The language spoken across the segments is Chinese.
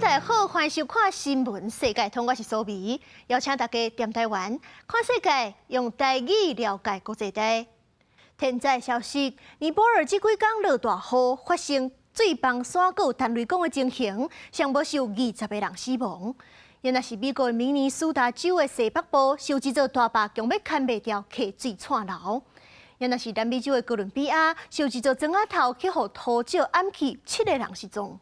大家好，欢迎收看新闻世界通，我是苏眉，邀请大家踮台湾看世界，用台语了解国际大。天灾消息，尼泊尔这几天落大雨，发生水崩山谷、弹雷公的情形，上无有20个人死亡。原来是美国明尼苏达州的西北部，受制作大坝强要砍袂掉，溪水串流。原来是南美洲的哥伦比亚，受制作庄仔头去互土石淹去，7个人失踪。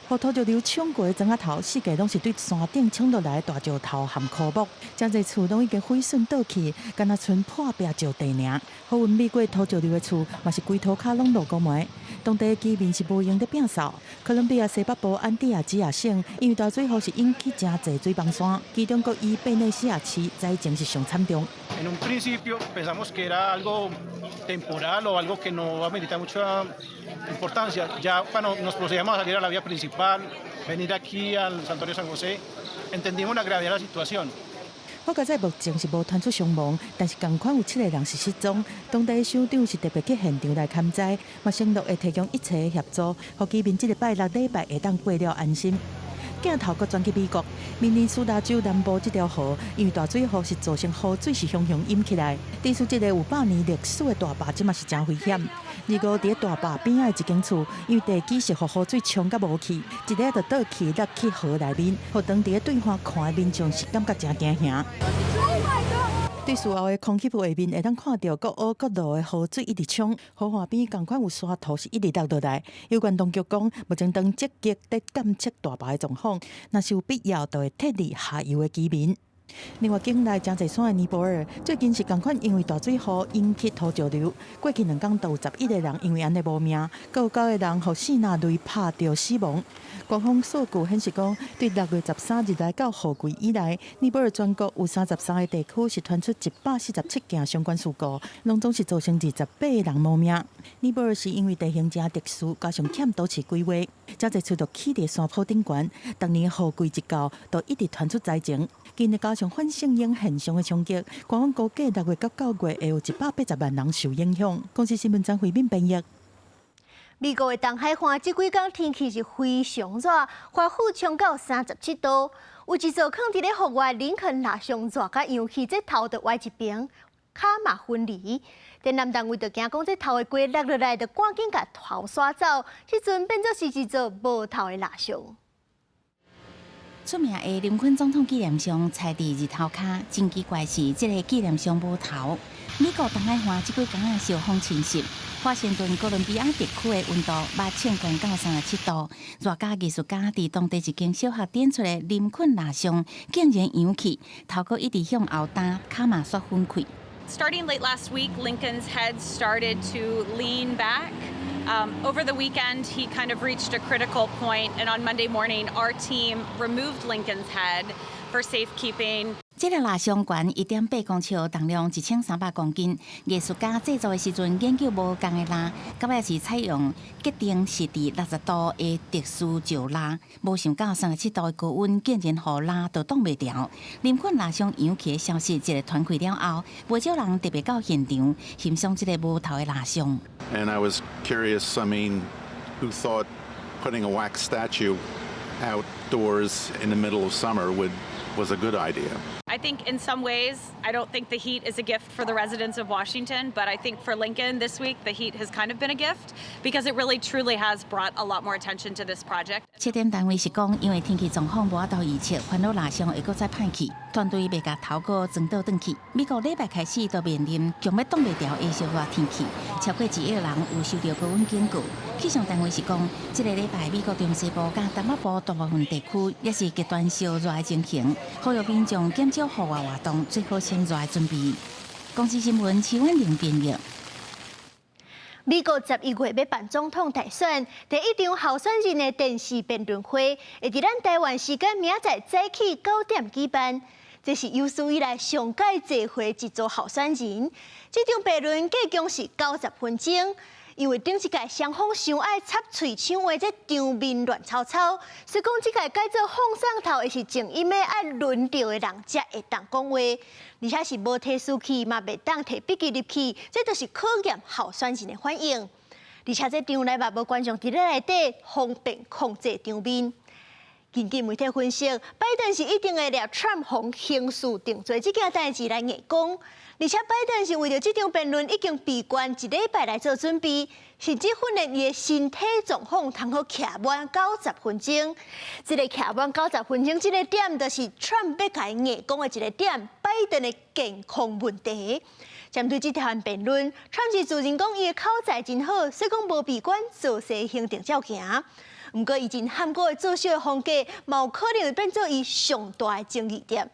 互土石流冲过的庄仔头，四界拢是对山顶冲落来的大石头和枯木，真侪厝拢已经毁损倒去，敢若剩破壁石地尔。好运美过土石流的厝，嘛是规涂骹拢落过霉。当地居民是无用得摒扫。哥伦比亚西北部安第亚吉亚省，因为大水雨是引起真侪水崩山，其中国伊贝内西亚市灾情是上惨重。En un principio pensamos que era algo temporal o algo que no va a meditar mucha importancia. Ya cuando nos procedemos a salir a la vía principal, venir aquí al Santuario San José, entendimos la gravedad de la situación. 好在目前是无传出伤亡，但是同款有7个人是失踪。当地首长是特别去现场来勘灾，嘛承诺会提供一切协助，互居民这个拜6礼拜会当过了安心。镜头搁转去美国，明尼苏达州南部这条河，因为大水雨是造成河水是汹汹淹起来。地处这个有100年历史的大坝，即嘛是真危险。如果伫大坝边仔的一间厝，因为地基是互河水冲甲无去，一个就倒去落去河内面，互当地对方看的民众是感觉真惊吓。对事后的空气画面会当看到各黑各路的河水一直冲，河岸边同款有沙土是一直落落来。有关当局讲，目前正积极在监测大坝的状况，若是有必要，就会撤离下游的居民。另外，境内真侪山的尼泊尔最近是同款因为大水雨引起土石流，过去2天就有11个人因为安尼无命，更有9个人互四那雷拍着死亡。官方数据显示讲，对6月13日来到雨季以来，尼泊尔全国有33个地区是传出147件相关事故，拢总是造成28个人无命。尼泊尔是因为地形真特殊，加上欠都市规划，真侪厝都起伫山坡顶悬，当年雨季一到，都一直传出灾情。今日加上反圣婴现象的冲击，官方估计6月到9月会有180万人受影响。公司新闻张惠敏编译。美国的东海岸这几天天气是非常热，华府冲到37度，有一座藏伫咧户外林肯蜡像热甲氧气，这头就歪一边，脚嘛分离。电南单位就惊讲这头的龟落落来，就赶紧甲头刷走，即阵变做是一座无头的蜡像。出名的林肯总统纪念像踩伫日头骹，真奇怪是这个纪念像无头。美国东海岸这几天啊是有风侵袭，华盛顿、哥伦比亚地区的温度8千悬到37度，热家艺术家伫当地一间小学点出的林肯蜡像，竟然扬起，头壳一直向后打，脚嘛煞分开。Starting late last week, Lincoln's head started to lean back. Over the weekend, he kind of reached a critical point, and on Monday morning, our team removed Lincoln's head for safekeeping. 这个蜡像悬1.8公尺，重量1300公斤。艺术家制作的时阵研究无共的蜡，到尾是采用结定是伫60度的特殊石蜡，无想到37度的高温竟然互蜡都挡袂牢。林肯蜡像扬起的消息一个传开了后，不少人特别到现场欣赏这个无头的蜡像。And I was curious, I mean, who thought putting a wax statue outdoors in the middle of summer was a good idea? I think in some ways, I don't think the heat is a gift for the residents of Washington, but I think for Lincoln this week, the heat has kind of been a gift because it really truly has brought a lot more attention to this project. 测电单位是讲，因为天气状况无法度预测，烦恼蜡像会搁再歹去，团队袂甲头壳装倒转去。美国礼拜开始都面临强要挡袂掉的烧热天气，超过1亿人有受到高温警告。气象单位是讲，这个礼拜美国中西部甲东北部大部分地区也是极端烧热的情形，呼吁民众减少户外活动，做好先热的准备。公司新闻徐婉玲编译。美国11月要办总统大选，第一场候选人的电视辩论会会伫咱台湾时间明仔早起9点举办。这是有史以来上届聚会一组候选人。这场辩论计共是90分钟。因为顶一届双方想爱插喙抢话，这场面乱吵吵，所以讲这届改做放上头的是静音的，爱轮流的人才会当讲话，而且是无提书器嘛，袂当摕笔记入去，这就是考验候选人的反应。而且这场内嘛无观众伫咧内底，方便控制场面。根据媒体分析，拜登是一定会掠 Trump 方刑事定罪这件代志来硬讲，而且拜登是为着这场辩论已经闭关1礼拜来做准备，甚至训练伊的身体状况，通好徛满90分钟。这个徛满90分钟，这个点就是 Trump 要甲伊硬讲的一个点，拜登的健康问题。针对这条辩论，Trump 是自认讲伊的口才真好，所以讲无闭关，做事行定照行。不过，伊真罕过的作秀的风格，嘛有可能会变做伊上大的争议点。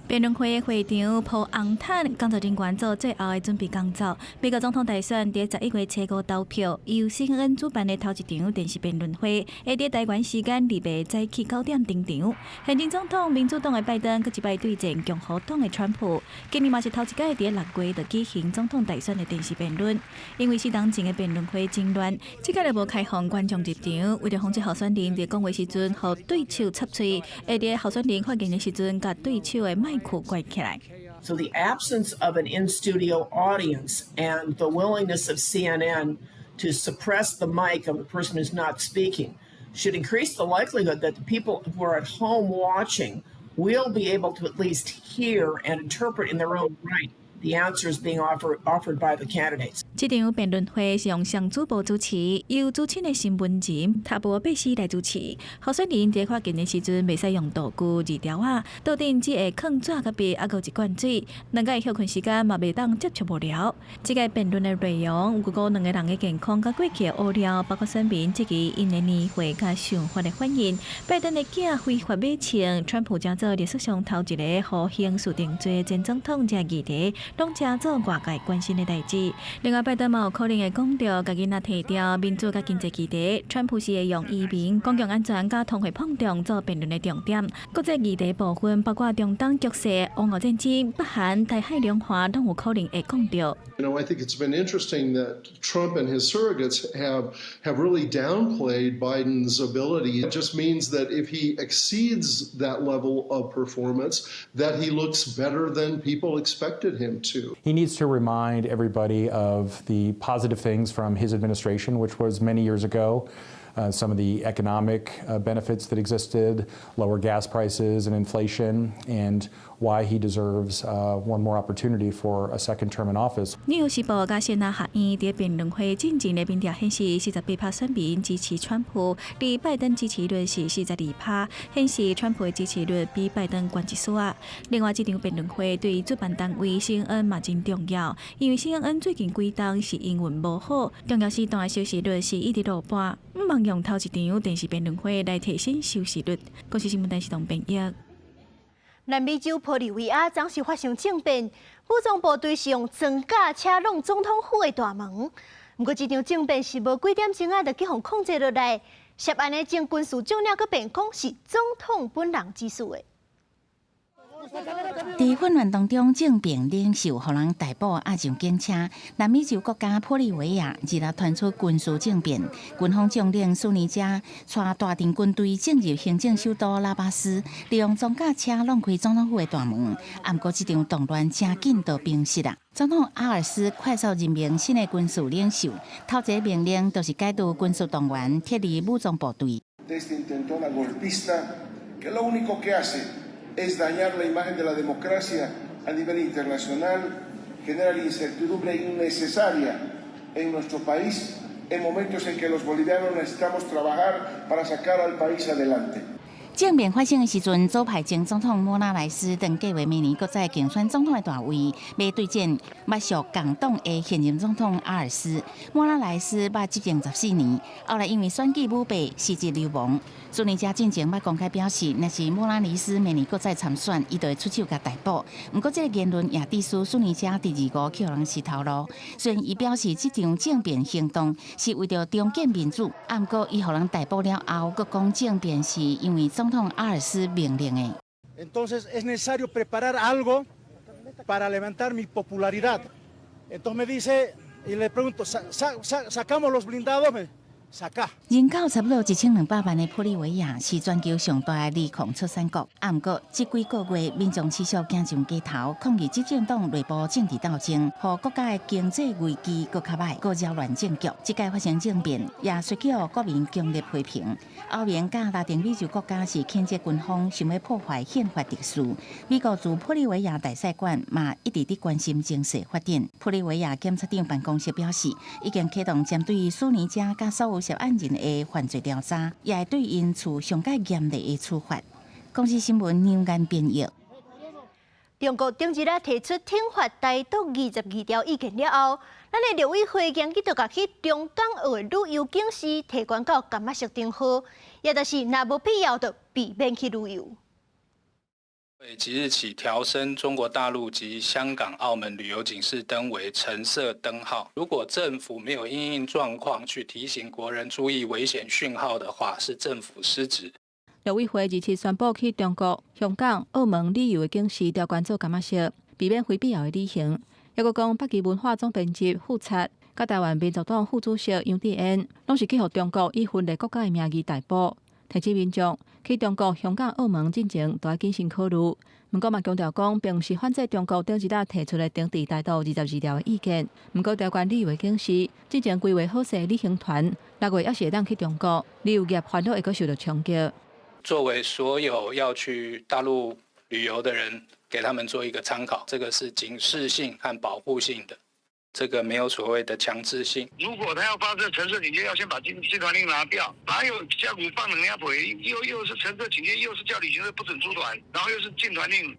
辩论会会场铺红毯，工作人员做最后的准备工作。美国总统大选伫11月初5投票，由 CNN 主办的头一场电视辩论会，会伫台湾时间2月早起9点登场。现任总统民主党的拜登，佮一摆对战共和党的川普。今年嘛是头一届伫6月就举行总统大选的电视辩论。因为4年前的辩论会真乱，这届就无开放观众入场，为了防止候选人伫讲话时阵，互对手插嘴，会伫候选人发言的时阵，甲对手的麦。So the absence of an in-studio audience and the willingness of CNN to suppress the mic of the person who's not speaking should increase the likelihood that the people who are at home watching will be able to at least hear and interpret in their own right the answers being offered by the candidates. 这场辩论会是由上主播主持，由主持的新闻人塔博贝斯来主持。候选人在发言的时阵，袂使用道具、字条啊，桌顶只会放纸甲笔，还有一罐水。两个休困时间嘛，袂当接触无聊。这个辩论的内容，有2个人的健康甲过去的污料，包括选民这期因的年会甲想法的反应。拜登的囝非法买枪，川普正做历史上头一个互刑事定罪前总统这议题，拢正做外界关心的代志。另外，拜登嘛有可能会讲到，甲囡仔提掉民主甲经济议题，川普是会用移民、公共安全甲通货膨胀做辩论的重点。国际议题部分包括中东局势、俄乌战争、北韩、台海两化，拢有可能会讲到。I think it's been interesting that Trump and his surrogates have really downplayed Biden's ability. It just means that if he exceeds that level of performance, that he looks better than people expected him to. He needs to remind everybody of the positive things from his administration, which was many years ago. Some of the economic benefits that existed, lower gas prices and inflation, and why he deserves one more opportunity for a second term in office. 纽约时报甲谢纳学院伫辩论会进前的民调显示，48%选民支持川普，而拜登支持率是42%，显示川普的支持率比拜登悬一丝仔。另外，这场辩论会对主办单位 CNN 嘛真重要，因为 CNN 最近几档是英文无好，重要时段的收视率是一直落半，毋茫用头一场电视辩论会来提升收视率。国际新闻台是同编译。南美洲玻利维亚暂时发生政变，武装部队是用装甲车拢总统府的大门。不过，这场政变是无几点钟就去互控制落来。涉案的前军事将领佫辩讲是总统本人指使的。在混乱当中，政变领袖互人逮捕押上警车。南美洲国家玻利维亚日前传出军事政变，军方将领苏尼加带大阵军队进入行政首都拉巴斯，利用装甲车弄开总统府的大门。不过，这场动乱真紧就平息啦。总统阿尔斯快速任命新的军事领袖，头一个命令就是解除军事动员，脱离武装部队。es dañar la imagen de la democracia a nivel internacional, generar incertidumbre innecesaria en nuestro país en momentos en que los bolivianos necesitamos trabajar para sacar al país adelante. 政变发生的时阵，左派前总统莫拉莱斯等计划明年搁再竞选总统的大位，要对战抹属共党的现任总统阿尔斯。莫拉莱斯捌执政14年，后来因为选举舞弊失职流亡。苏尼加进前捌公开表示，若是莫拉莱斯明年搁再参选，伊就会出手甲逮捕。不过，这个言论也致使苏尼加第25去人是头路。虽然伊表示这场政变行动是为着重建民主，不过伊互人逮捕了后，搁讲政变是因为总统阿尔斯命令的。Entonces es necesario preparar algo para levantar mi popularidad. Entonces me dice y le pregunto, ¿sacamos los blindados? 人口差不多1200万的玻利维亚是全球上大的锂矿出产国。不过，这几个月民众持续行上街头抗议执政党内部政治斗争，和国家的经济危机更较歹，更扰乱政局。这届发生政变，也涉及国民强烈批评。欧盟甲拉丁美洲国家是谴责军方想要破坏宪法秩序。美国驻玻利维亚大使馆嘛一直在关心情势发展。玻利维亚检察长办公室表示，已经启动针对苏尼加甲所有涉案人的犯罪调查，也会对因处上较严厉的处罚。公司新闻牛眼编译。中国顶一日提出挺发台独22条意见了后，咱的陆委会今日就甲去中港澳的旅游警示提悬到柑仔色灯号，也就是若无必要的避免去旅游。即日起调升中国大陆及香港、澳门旅游警示灯为橙色灯号。如果政府没有因应状况去提醒国人注意危险讯号的话，是政府失职。陆委会日宣布去中国、香港、澳门旅游的警示调关做柑仔色，避免非必要的旅行。也佫讲，北京文化总编辑副策，甲台湾民族党副主席杨智嫣，拢是去互中国以分裂国家的名义逮捕。提醒民众去中国、香港、澳门进前，都要谨慎考虑。不过嘛强调讲，并不是反对中国顶一日提出的顶治台独22条的意见。不过台湾旅游的警示，之前规划好势的旅行团6月也是会当去中国，旅游业烦恼会佫受到冲击。作为所有要去大陆旅游的人，给他们做一个参考，这个是警示性和保护性的。这个没有所谓的强制性。如果他要发射橙色警戒，要先把禁团令拿掉，哪有下午放两下腿，又是橙色警戒，又是叫旅行社不准出团，然后又是禁团令。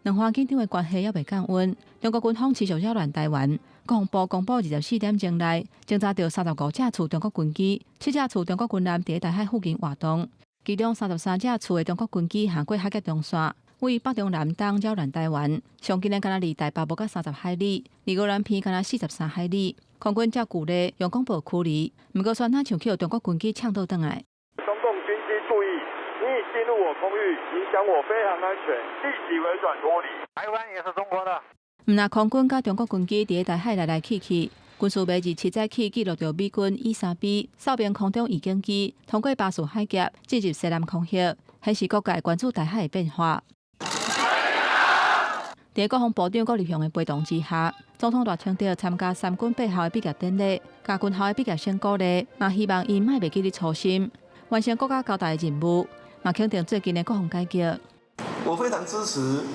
两方紧张的关系也未降温，中国军方持续扰乱台湾。国防部公布24点钟内，侦查到35架次中国军机，7架次中国军舰伫台海附近活动，其中33架次的中国军机行过海峡中线。为北中南东扰乱台湾，上近的敢若离台北无到30海里，离俄南偏敢若43海里。空军照顾咧用广播驱离，不过算他像去中国军机呛倒转来。中共军机注意，你已进入我空域，影响我飞航安全，立即回转脱离。台湾也是中国的。毋那空军甲中国军机伫台海来来去去，军事媒日7早起记录到美军E-3B哨兵空中预警机通过巴士海峡进入西南空域，显示各界关注台海的变化。在国防部长郭立雄的陪同之下，总统大清朝参加三军8校的毕业典礼，加军校的毕业生鼓励，嘛希望因莫袂记哩初心，完成国家交代的任务，嘛肯定最近的国防改革。我非常支持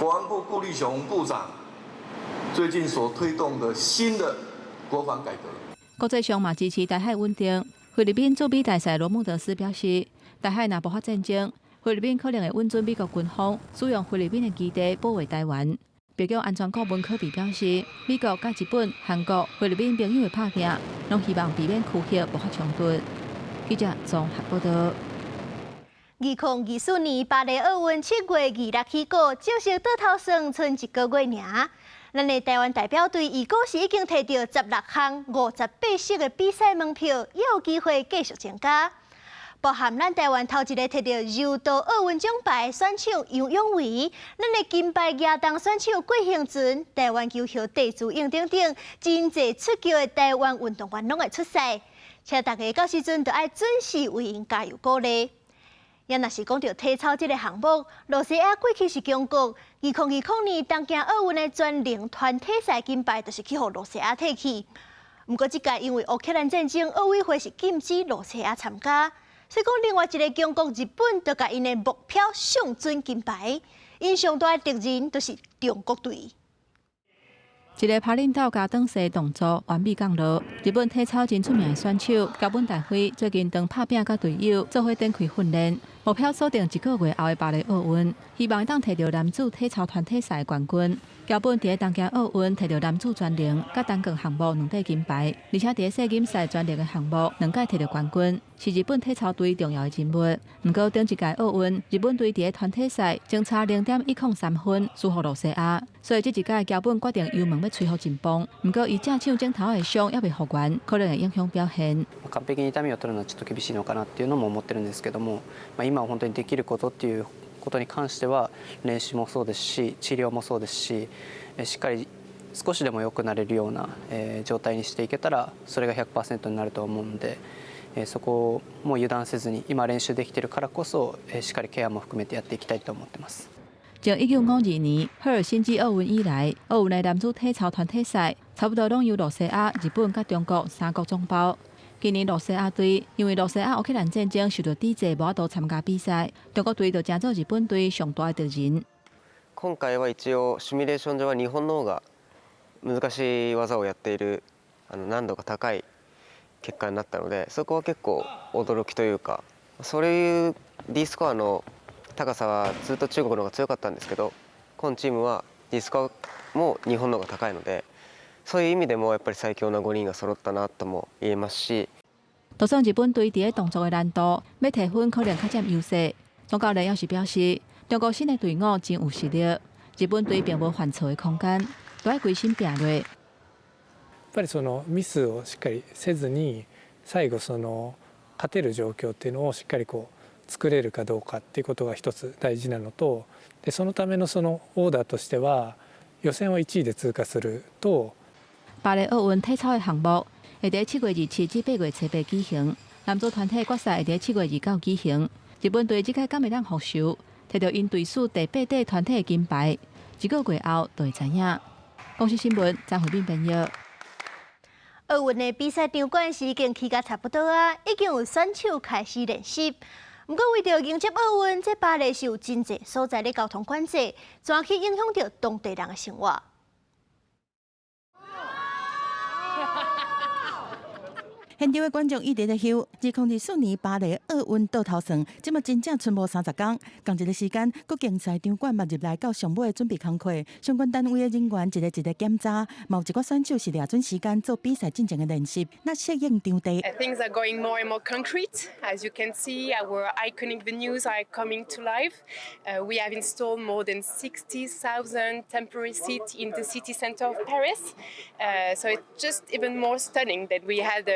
国防部顾立雄部长最近所推动的新的国防改革。国际上嘛支持台海稳定。菲律宾驻美大使罗穆德斯表示，台海若爆发战争，菲律宾可能会允准美国军方使用菲律宾的基地保卫台湾。北京安全顾问科比表示，美国甲日本、韩国、菲律宾朋友的拍拼，拢希望避免区域爆发冲突。记者综合报道。2024年巴黎奥运7月26起过，正式倒头算剩1个月尔。咱的台湾代表队预估是已经摕到16项58色的比赛门票，也有机会继续增加。包含咱台湾头一个摕到柔道奥运奖牌的选手杨永伟，咱的金牌亚当选手郭幸存，台湾球后地主应等等，真侪出球的台湾运动员拢会出赛，请大家到时阵就要准时为因加油鼓励。也若是讲到体操这个项目，罗西亚过去是中国，2020年东京奥运的全能团体赛金牌，就是去互罗西亚摕去。不过这届因为乌克兰战争，奥委会是禁止罗西亚参加。所以讲，另外一个强国日本，就甲因的目标上准金牌，因上大的敌人就是中国队。一个拍领导加转势动作完美降落。日本体操真出名的选手高本大辉最近当拍拼甲队友做伙展开训练，目标锁定1个月后的巴黎奥运，希望当摕到男子体操团体赛冠军。高本伫东京奥运摕到男子全能甲单杠项目2块金牌，而且伫世锦赛全能的项目2届摕到冠军，是日本体操队重要的人物。不过顶一届奥运，日本队伫团体赛仅差0.103分输予罗西亚，所以这一届高本决定油门要催福进步。不过伊正手镜头的伤也未复原，可能会影響表現。完璧に痛みを取るのはちょっと厳しいのかなっていうのも思ってるんですけども、今本当にできることっていうことに関しては練習もそうですし治療もそうですし、しっかり少しでも良くなれるような、状態にしていけたらそれが 100% になると思うので、そこをもう油断せずに今練習できているからこそ、しっかりケアも含めてやっていきたいと思ってます。从1952年赫尔辛基奥运以来，奥运的男子体操团体赛差不多拢由罗西亚、日本甲中国三国总包。今年罗西亚队因为罗西亚乌克兰战争受到抵制，无法度参加比赛，中国队就争做日本队上大的敌人。今回は一応シミュレーション上は日本の方が難しい技をやっている難度が高い結果になったので、そこは結構驚きというか、そういう D スコアの高さはずっと中国の方が強かったんですけど、今チームは D スコアも日本の方が高いので、そういう意味でもやっぱり最強な5人が揃ったなとも言えますし。就算日本队伫个动作的难度要提分可能较占优势，总教练也是表示，中国新的队伍真有实力，日本隊并无犯错的空間，都要歸心拼落。やっぱりそのミスをしっかりせずに、最後その勝てる状況っていうのをしっかりこう作れるかどうかっていうことが一つ大事なのと、でそのためのそのオーダーとしては予選を1位で通過すると。巴黎奧運體操的項目會喺7月27至8月初8舉行，男子團體決賽會喺7月29舉行。日本隊這屆敢會當復仇，摕到因隊史第8塊團體的金牌，一個月後就會知影。公視新聞張惠敏編譯。奧運的比賽場館是已經起甲差不多啊，已經有選手開始練習。不過為着迎接奧運，這巴黎是有真濟所在的交通管制，怎去影響到當地人的生活？現場的觀眾一直在休。2024年巴黎奧運倒頭算，即馬真正剩無30天，同一個時間，各競賽場館嘛入來到上尾的準備工課，相關單位的人員一個檢查，嘛有一個選手是抓準時間做比賽進前的練習，那適應場地。Things are going more and more concrete. As you can see, our iconic venues are coming to life. We have installed more than 60,000 temporary seats in the city center of Paris. So it's just even more stunning than we had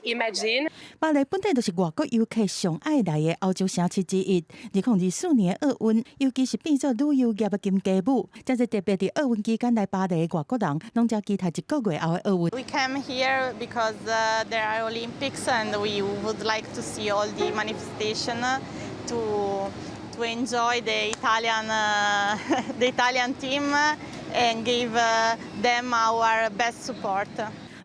imagine. 巴黎本地就是外國遊客上愛來的歐洲城市之一。2024年的奧運，尤其是變做旅遊業的金雞母，真係特別喺奧運期間來巴黎的外國人，攏只期待一個月後的奧運。We came here because there are Olympics and we would like to see all the manifestation to enjoy the Italian team and give them our best support.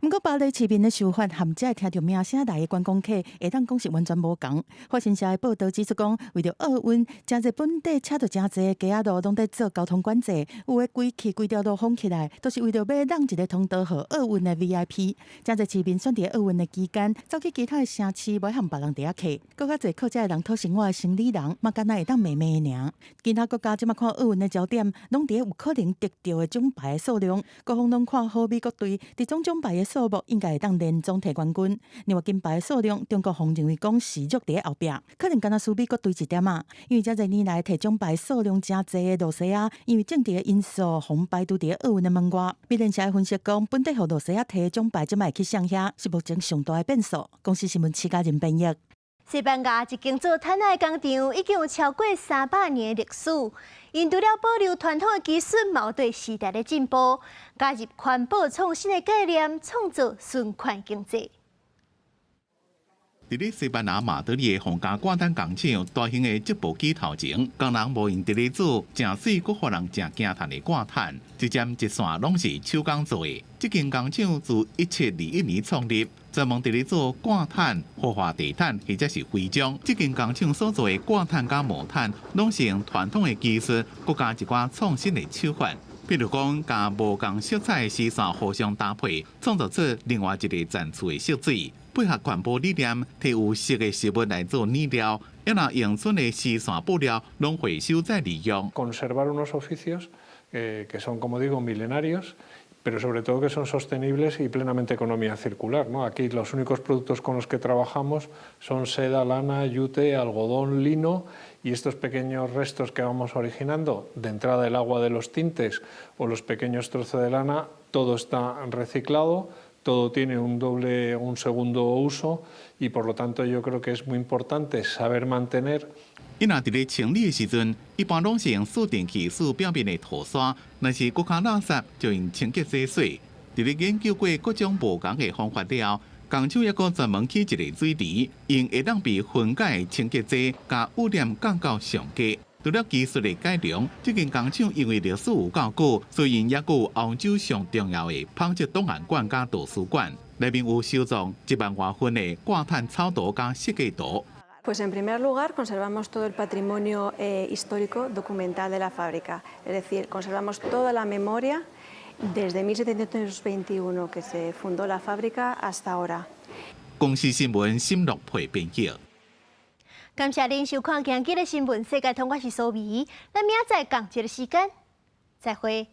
不過巴黎市民的想法，含只聽到名聲來的觀光客，會當講是完全無同。法新社的報道指出講，為了奧運，真濟本地車道真濟嘅街仔路攏在做交通管制，有嘅規條路封起來，都是為了要讓一個通道給奧運的 VIP。真濟市民選擇奧運的期間，走去其他的城市，袂和別人佇遐客。更較濟靠這人討生活的生理人，嘛敢若會當慢慢的爾。其他國家即馬看奧運的焦點，攏佇有可能得到的獎牌的數量，各方攏看好美國隊佇總獎牌的數目應該會當連總提冠軍。另外金牌的數量，中國方認為講是弱佇後壁，可能敢若輸美國隊一點啊。因為這幾年來提獎牌數量真濟的羅西亞，因為政治的因素，紅牌都佇奧運的門外。美聯社分析講，本地和羅西亞提獎牌即賣去上遐，是目前上大的變數。公視新聞徐家仁編譯。西班牙一間做毯仔的工廠已經有超過300年的歷史，因除了保留傳統的技術，嘛有對時代的進步，加入環保創新的概念，創造循環經濟。伫咧西班牙馬德里的皇家掛毯工廠大型的織布機頭前，工人無用直咧做真水，閣互人真驚嘆的掛毯，一針一線攏是手工做的。這間工廠自1721年創立，專門直咧做掛毯、豪華地毯或者是徽章。這間工廠所做的掛毯甲毛毯，攏是用傳統的技術，閣加一寡創新的手法。比如講，甲無同色彩的絲線互相搭配，創造出另外一個層次的色水。配合環保理念，摕有色的食物來做染料，也拿用剩的絲線布料攏回收再利用。Conservar unos oficios que son, como digo, milenarios, pero sobre todo que son sostenibles y plenamente economía circular, ¿no? Aquí los únicos productos con los que trabajamos son seda, lana, yute, algodón, lino, y estos pequeños restos que vamos originando, de entrada el agua de los tintes o los pequeños trozos de lana, todo está reciclado. Todo tiene un segundo uso y por lo tanto yo creo que es muy importante saber mantener 伊若伫咧清理的时阵，一般拢是用锁电器锁表面的涂刷，若是国家垃圾就用清洁剂水。伫咧研究过各种无同的方法了，工厂还阁专门起一个水池，用会当被分解的清洁剂，甲污染降到上低。除了技术的改良，这间工厂因为历史有够久，所以也有欧洲上重要的纺织档案馆甲图书馆，内面有收藏1万多份的挂碳草图甲设计图。Pues en primer lugar conservamos todo el patrimonio histórico documental de la fábrica, es decir, conservamos toda la memoria desde 1721 que se fundó la fábrica hasta ahora. 公司新闻沈乐培编辑。感谢您收看今日的新闻，世界通我是苏眉，咱明仔载同一个时间再会。